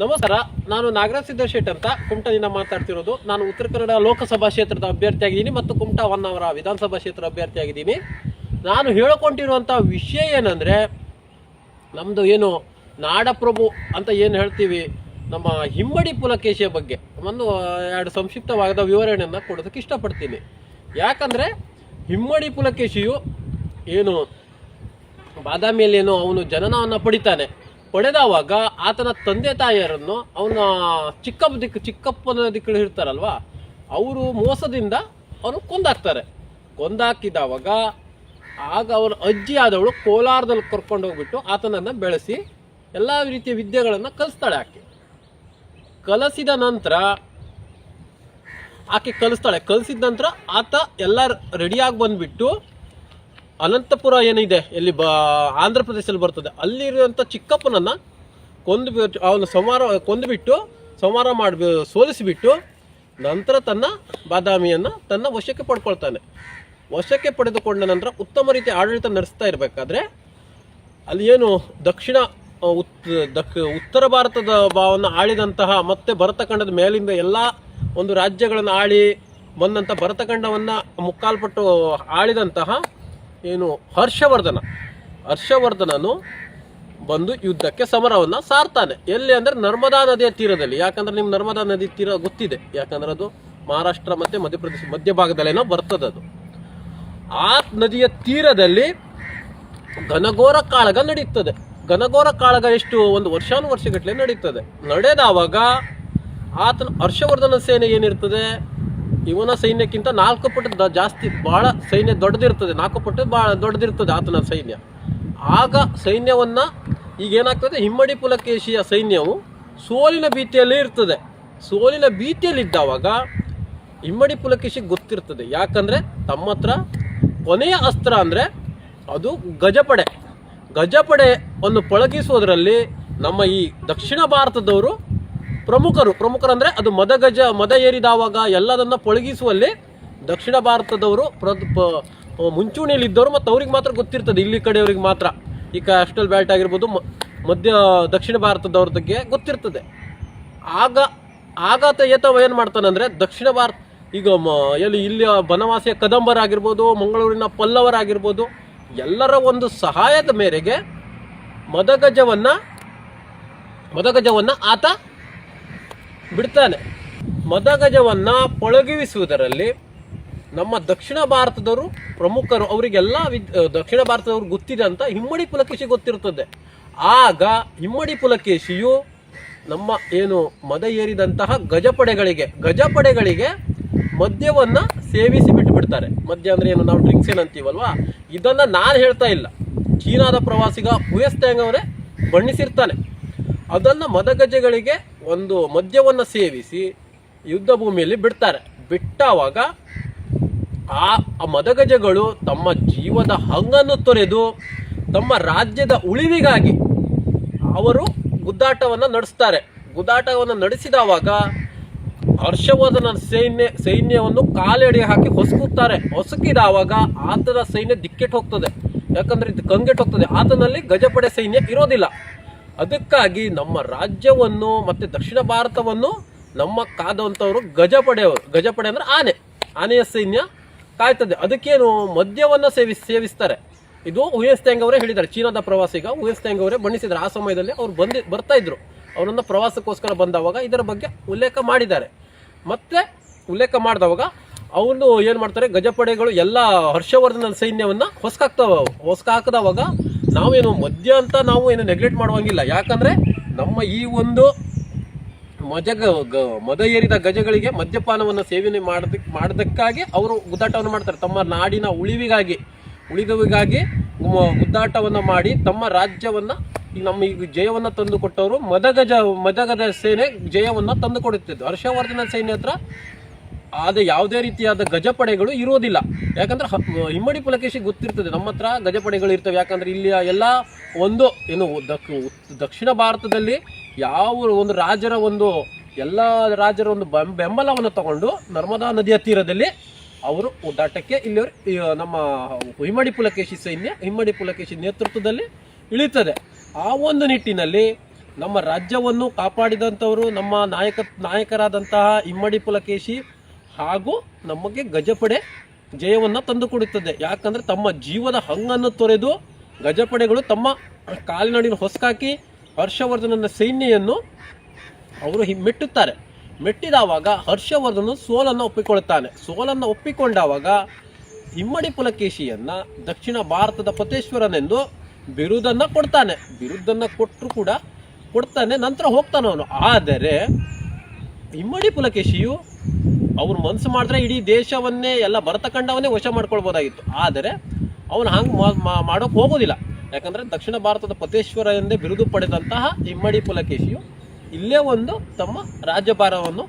ನಮಸ್ಕಾರ, ನಾನು ನಾಗರಾಜ್ ಸಿದ್ದೇಶ್ ಅಂತ ಕುಮಟದಿಂದ ಮಾತಾಡ್ತಿರೋದು. ನಾನು ಉತ್ತರ ಕನ್ನಡ ಲೋಕಸಭಾ ಕ್ಷೇತ್ರದ ಅಭ್ಯರ್ಥಿಯಾಗಿದ್ದೀನಿ ಮತ್ತು ಕುಮಟಾ 1 ಅವರ ವಿಧಾನಸಭಾ ಕ್ಷೇತ್ರ ಅಭ್ಯರ್ಥಿಯಾಗಿದ್ದೀನಿ. ನಾನು ಹೇಳಿಕೊಂಡಿರುವಂಥ ವಿಷಯ ಏನಂದರೆ, ನಮ್ಮದು ಏನು ನಾಡಪ್ರಭು ಅಂತ ಏನು ಹೇಳ್ತೀವಿ, ನಮ್ಮ ಹಿಮ್ಮಡಿ ಪುಲಕೇಶಿಯ ಬಗ್ಗೆ ಒಂದು ಎರಡು ಸಂಕ್ಷಿಪ್ತವಾದ ವಿವರಣೆಯನ್ನು ಕೊಡೋದಕ್ಕೆ ಇಷ್ಟಪಡ್ತೀನಿ. ಯಾಕಂದರೆ ಹಿಮ್ಮಡಿ ಪುಲಕೇಶಿಯು ಏನು ಬಾದಾಮಿಯಲ್ಲಿ ಏನೋ ಅವನು ಜನನವನ್ನು ಪಡೆದವಾಗ ಆತನ ತಂದೆ ತಾಯಿಯರನ್ನು ಅವನ ಚಿಕ್ಕಪ್ಪನ ದಿಕ್ಕಳು ಇರ್ತಾರಲ್ವ, ಅವರು ಮೋಸದಿಂದ ಅವನು ಕೊಂದಾಕಿದವಾಗ ಆಗ ಅವನ ಅಜ್ಜಿ ಆದವಳು ಕೋಲಾರದಲ್ಲಿ ಕರ್ಕೊಂಡು ಹೋಗ್ಬಿಟ್ಟು ಆತನನ್ನು ಬೆಳೆಸಿ ಎಲ್ಲ ರೀತಿಯ ವಿದ್ಯೆಗಳನ್ನು ಕಲಿಸ್ತಾಳೆ. ಕಲಿಸಿದ ನಂತರ ಆತ ಎಲ್ಲ ರೆಡಿಯಾಗಿ ಬಂದ್ಬಿಟ್ಟು ಅನಂತಪುರ ಏನಿದೆ, ಎಲ್ಲಿ ಆಂಧ್ರ ಪ್ರದೇಶದಲ್ಲಿ ಬರ್ತದೆ, ಅಲ್ಲಿರುವಂಥ ಚಿಕ್ಕಪ್ಪನನ್ನ ಅವನು ಸಂಹಾರ ಮಾಡಿ ಸೋಲಿಸಿಬಿಟ್ಟು ನಂತರ ತನ್ನ ಬಾದಾಮಿಯನ್ನು ತನ್ನ ವಶಕ್ಕೆ ಪಡ್ಕೊಳ್ತಾನೆ. ವಶಕ್ಕೆ ಪಡೆದುಕೊಂಡ ನಂತರ ಉತ್ತಮ ರೀತಿಯ ಆಡಳಿತ ನಡೆಸ್ತಾ ಇರಬೇಕಾದ್ರೆ ಅಲ್ಲಿ ಏನು ಉತ್ತರ ಭಾರತದ ಭಾವವನ್ನು ಆಳಿದಂತಹ ಮತ್ತೆ ಭರತಖಂಡದ ಮೇಲಿಂದ ಎಲ್ಲ ಒಂದು ರಾಜ್ಯಗಳನ್ನು ಆಳಿ ಬಂದಂಥ ಭರತಖಂಡವನ್ನು ಮುಕ್ಕಾಲ್ಪಟ್ಟು ಆಳಿದಂತಹ ಏನು ಹರ್ಷವರ್ಧನನು ಬಂದು ಯುದ್ಧಕ್ಕೆ ಸಮರವನ್ನು ಸಾರ್ತಾನೆ. ಎಲ್ಲಿ ಅಂದರೆ ನರ್ಮದಾ ನದಿಯ ತೀರದಲ್ಲಿ. ಯಾಕಂದ್ರೆ ನಿಮ್ಗೆ ನರ್ಮದಾ ನದಿ ತೀರ ಗೊತ್ತಿದೆ, ಯಾಕಂದ್ರೆ ಅದು ಮಹಾರಾಷ್ಟ್ರ ಮತ್ತು ಮಧ್ಯಪ್ರದೇಶ ಮಧ್ಯಭಾಗದಲ್ಲೇನೋ ಬರ್ತದೆ. ಅದು ಆ ನದಿಯ ತೀರದಲ್ಲಿ ಘನಘೋರ ಕಾಳಗ ನಡೆಯುತ್ತದೆ. ಘನಘೋರ ಕಾಳಗ ಎಷ್ಟು, ಒಂದು ವರ್ಷಾನುವರ್ಷಗಟ್ಟಲೆ ನಡೀತದೆ. ನಡೆದಾವಾಗ ಆತನ ಹರ್ಷವರ್ಧನ ಸೇನೆ ಏನಿರ್ತದೆ, ಇವನ ಸೈನ್ಯಕ್ಕಿಂತ 4 ಪಟ್ಟು ಜಾಸ್ತಿ, ಬಹಳ ಸೈನ್ಯ ದೊಡ್ಡದಿರ್ತದೆ. 4 ಪಟ್ಟು ಬಹಳ ದೊಡ್ಡದಿರ್ತದೆ ಆತನ ಸೈನ್ಯ. ಆಗ ಸೈನ್ಯವನ್ನು ಈಗೇನಾಗ್ತದೆ, ಹಿಮ್ಮಡಿ ಪುಲಕೇಶಿಯ ಸೈನ್ಯವು ಸೋಲಿನ ಭೀತಿಯಲ್ಲಿ ಇರ್ತದೆ. ಸೋಲಿನ ಭೀತಿಯಲ್ಲಿದ್ದಾವಾಗ ಹಿಮ್ಮಡಿ ಪುಲಕೇಶಿಗೆ ಗೊತ್ತಿರ್ತದೆ, ಯಾಕಂದರೆ ತಮ್ಮ ಹತ್ರ ಕೊನೆಯ ಅಸ್ತ್ರ ಅಂದರೆ ಅದು ಗಜಪಡೆಯನ್ನು ಪಳಗಿಸುವುದರಲ್ಲಿ ನಮ್ಮ ಈ ದಕ್ಷಿಣ ಭಾರತದವರು ಪ್ರಮುಖರು ಅಂದರೆ ಅದು ಮದ ಏರಿದಾವಾಗ ಎಲ್ಲದನ್ನು ಪಳಗಿಸುವಲ್ಲಿ ದಕ್ಷಿಣ ಭಾರತದವರು ಮುಂಚೂಣಿಯಲ್ಲಿದ್ದವರು. ಮತ್ತು ಅವ್ರಿಗೆ ಮಾತ್ರ ಗೊತ್ತಿರ್ತದೆ, ಇಲ್ಲಿ ಕಡೆಯವ್ರಿಗೆ ಮಾತ್ರ ಈ ಕಾಸ್ಟಲ್ ಬ್ಯಾಲ್ಟ್ ಆಗಿರ್ಬೋದು, ದಕ್ಷಿಣ ಭಾರತದವ್ರ ಬಗ್ಗೆ ಗೊತ್ತಿರ್ತದೆ. ಆಗಾತ ಏನು ಮಾಡ್ತಾನಂದರೆ, ದಕ್ಷಿಣ ಭಾರತ ಈಗ ಇಲ್ಲಿ ಬನವಾಸಿಯ ಕದಂಬರಾಗಿರ್ಬೋದು, ಮಂಗಳೂರಿನ ಪಲ್ಲವರಾಗಿರ್ಬೋದು, ಎಲ್ಲರ ಒಂದು ಸಹಾಯದ ಮೇರೆಗೆ ಮದಗಜವನ್ನು ಆತ ಬಿಡ್ತಾನೆ. ಮದಗಜವನ್ನು ಪಳಗಿಸುವುದರಲ್ಲಿ ನಮ್ಮ ದಕ್ಷಿಣ ಭಾರತದವರು ಪ್ರಮುಖರು, ಅವರಿಗೆಲ್ಲ ದಕ್ಷಿಣ ಭಾರತದವ್ರು ಗೊತ್ತಿದೆ ಅಂತ ಹಿಮ್ಮಡಿ ಪುಲಕೇಶಿ ಗೊತ್ತಿರ್ತದೆ. ಆಗ ಹಿಮ್ಮಡಿ ಪುಲಕೇಶಿಯು ನಮ್ಮ ಏನು ಮದ ಏರಿದಂತಹ ಗಜಪಡೆಗಳಿಗೆ ಮದ್ಯವನ್ನು ಸೇವಿಸಿ ಬಿಟ್ಬಿಡ್ತಾರೆ. ಮದ್ಯ ಅಂದರೆ ಏನು, ನಾವು ಡ್ರಿಂಕ್ಸ್ ಏನಂತೀವಲ್ವಾ, ಇದನ್ನು ನಾನು ಹೇಳ್ತಾ ಇಲ್ಲ, ಚೀನಾದ ಪ್ರವಾಸಿಗ ಹುಯೆಸ್ತ್ಯಾಂಗ್ ಅವರೇ ಬಣ್ಣಿಸಿರ್ತಾನೆ. ಅದನ್ನು ಮದಗಜಗಳಿಗೆ ಒಂದು ಮದ್ಯವನ್ನು ಸೇವಿಸಿ ಯುದ್ಧ ಭೂಮಿಯಲ್ಲಿ ಬಿಟ್ಟಾವಾಗ ಆ ಮದಗಜಗಳು ತಮ್ಮ ಜೀವದ ಹಂಗನ್ನು ತೊರೆದು ತಮ್ಮ ರಾಜ್ಯದ ಉಳಿವಿಗಾಗಿ ಅವರು ಗುದ್ದಾಟವನ್ನು ನಡೆಸ್ತಾರೆ. ಗುದ್ದಾಟವನ್ನು ನಡೆಸಿದವಾಗ ಹರ್ಷವರ್ಧನ ಸೈನ್ಯವನ್ನು ಕಾಲೆಡೆಗೆ ಹಾಕಿ ಹೊಸಕಿದವಾಗ ಆತನ ಸೈನ್ಯ ದಿಕ್ಕೆಟ್ಟು ಹೋಗ್ತದೆ. ಯಾಕಂದ್ರೆ ಇದು ಕಂಗೆಟ್ಟು ಹೋಗ್ತದೆ, ಆತನಲ್ಲಿ ಗಜಪಡೆ ಸೈನ್ಯ ಇರೋದಿಲ್ಲ. ಅದಕ್ಕಾಗಿ ನಮ್ಮ ರಾಜ್ಯವನ್ನು ಮತ್ತು ದಕ್ಷಿಣ ಭಾರತವನ್ನು ನಮ್ಮ ಕಾದಂಥವರು ಗಜಪಡೆ ಅಂದರೆ ಆನೆಯ ಸೈನ್ಯ ಕಾಯ್ತದೆ. ಅದಕ್ಕೇನು ಮದ್ಯವನ್ನು ಸೇವಿಸ್ತಾರೆ. ಇದು ಹುಯೆಸ್ತ್ಯಾಂಗ್ ಅವರೇ ಹೇಳಿದ್ದಾರೆ, ಚೀನಾದ ಪ್ರವಾಸಿಗ ಹುಯೆಸ್ತ್ಯಾಂಗ್ ಅವರೇ ಬಣ್ಣಿಸಿದ್ದಾರೆ. ಆ ಸಮಯದಲ್ಲಿ ಅವ್ರು ಬರ್ತಾ ಇದ್ರು, ಅವರನ್ನ ಪ್ರವಾಸಕ್ಕೋಸ್ಕರ ಬಂದವಾಗ ಇದರ ಬಗ್ಗೆ ಉಲ್ಲೇಖ ಮಾಡಿದ್ದಾರೆ. ಮತ್ತೆ ಉಲ್ಲೇಖ ಮಾಡಿದವಾಗ ಅವನು ಏನು ಮಾಡ್ತಾರೆ, ಗಜಪಡೆಗಳು ಎಲ್ಲ ಹರ್ಷವರ್ಧನ ಸೈನ್ಯವನ್ನು ಹೊಸ್ಕಾಕದವಾಗ ನಾವೇನು ಮದ್ಯ ಅಂತ ನಾವು ಏನು ನೆಗ್ಲೆಕ್ಟ್ ಮಾಡುವಂಗಿಲ್ಲ. ಯಾಕಂದರೆ ನಮ್ಮ ಈ ಒಂದು ಮದ ಏರಿದ ಗಜಗಳಿಗೆ ಮದ್ಯಪಾನವನ್ನು ಸೇವನೆ ಮಾಡೋದಕ್ಕಾಗಿ ಅವರು ಗುದ್ದಾಟವನ್ನು ಮಾಡ್ತಾರೆ. ತಮ್ಮ ನಾಡಿನ ಉಳಿದವಿಗಾಗಿ ಗುದ್ದಾಟವನ್ನು ಮಾಡಿ ತಮ್ಮ ರಾಜ್ಯವನ್ನು ಈಗ ಜಯವನ್ನು ತಂದು ಕೊಟ್ಟವರು ಮದಗಜ ಸೇನೆ ಜಯವನ್ನು ತಂದು ಕೊಡುತ್ತಿದ್ದು. ಹರ್ಷವರ್ಧನ ಸೈನ್ಯ ಹತ್ರ ಯಾವುದೇ ರೀತಿಯಾದ ಗಜಪಡೆಗಳು ಇರೋದಿಲ್ಲ. ಯಾಕಂದ್ರೆ ಹಿಮ್ಮಡಿ ಪುಲಕೇಶಿ ಗೊತ್ತಿರ್ತದೆ, ನಮ್ಮ ಹತ್ರ ಗಜಪಡೆಗಳು ಇರ್ತವೆ. ಯಾಕಂದ್ರೆ ಇಲ್ಲಿಯ ಎಲ್ಲ ಒಂದು ಏನು ದಕ್ಷಿಣ ಭಾರತದಲ್ಲಿ ಯಾವ ಒಂದು ಎಲ್ಲ ರಾಜರ ಒಂದು ಬೆಂಬಲವನ್ನು ತಗೊಂಡು ನರ್ಮದಾ ನದಿಯ ತೀರದಲ್ಲಿ ಅವರು ಉದ್ದಾಟಕ್ಕೆ ಇಲ್ಲಿ ನಮ್ಮ ಹಿಮ್ಮಡಿ ಪುಲಕೇಶಿ ನೇತೃತ್ವದಲ್ಲಿ ಇಳಿತದೆ. ಆ ಒಂದು ನಿಟ್ಟಿನಲ್ಲಿ ನಮ್ಮ ರಾಜ್ಯವನ್ನು ಕಾಪಾಡಿದಂಥವರು ನಮ್ಮ ನಾಯಕರಾದಂತಹ ಇಮ್ಮಡಿ ಪುಲಕೇಶಿ ಹಾಗೂ ನಮಗೆ ಗಜಪಡೆ ಜಯವನ್ನು ತಂದುಕೊಡುತ್ತದೆ. ಯಾಕಂದರೆ ತಮ್ಮ ಜೀವದ ಹಂಗನ್ನು ತೊರೆದು ಗಜಪಡೆಗಳು ತಮ್ಮ ಕಾಲಿನಡಿನ ಹೊಸಕಾಕಿ ಹರ್ಷವರ್ಧನನ ಸೈನ್ಯವನ್ನು ಅವರು ಮೆಟ್ಟುತ್ತಾರೆ. ಮೆಟ್ಟಿದವಾಗ ಹರ್ಷವರ್ಧನ ಸೋಲನ್ನು ಒಪ್ಪಿಕೊಳ್ಳುತ್ತಾನೆ. ಸೋಲನ್ನು ಒಪ್ಪಿಕೊಂಡಾಗ ಇಮ್ಮಡಿ ಪುಲಕೇಶಿಯನ್ನ ದಕ್ಷಿಣ ಭಾರತದ ಪತೇಶ್ವರನೆಂದು ಬಿರುದನ್ನು ಕೊಡ್ತಾನೆ. ಬಿರುದನ್ನು ಕೊಟ್ಟರು ಕೂಡ ಕೊಡ್ತಾನೆ, ನಂತರ ಹೋಗ್ತಾನೆ ಅವನು. ಆದರೆ ಇಮ್ಮಡಿ ಪುಲಕೇಶಿಯು ಅವ್ರು ಮನಸ್ಸು ಮಾಡಿದ್ರೆ ಇಡೀ ದೇಶವನ್ನೇ ಎಲ್ಲ ಭರತಖಂಡವನ್ನೇ ವಶ ಮಾಡ್ಕೊಳ್ಬೋದಾಗಿತ್ತು. ಆದರೆ ಅವನು ಹಂಗೆ ಮಾಡೋಕೆ ಹೋಗೋದಿಲ್ಲ. ಯಾಕಂದರೆ ದಕ್ಷಿಣ ಭಾರತದ ಪತೇಶ್ವರ ಎಂದೇ ಬಿರುದು ಪಡೆದಂತಹ ಇಮ್ಮಡಿ ಪುಲಕೇಶಿಯು ಇಲ್ಲೇ ಒಂದು ತಮ್ಮ ರಾಜ್ಯಭಾರವನ್ನು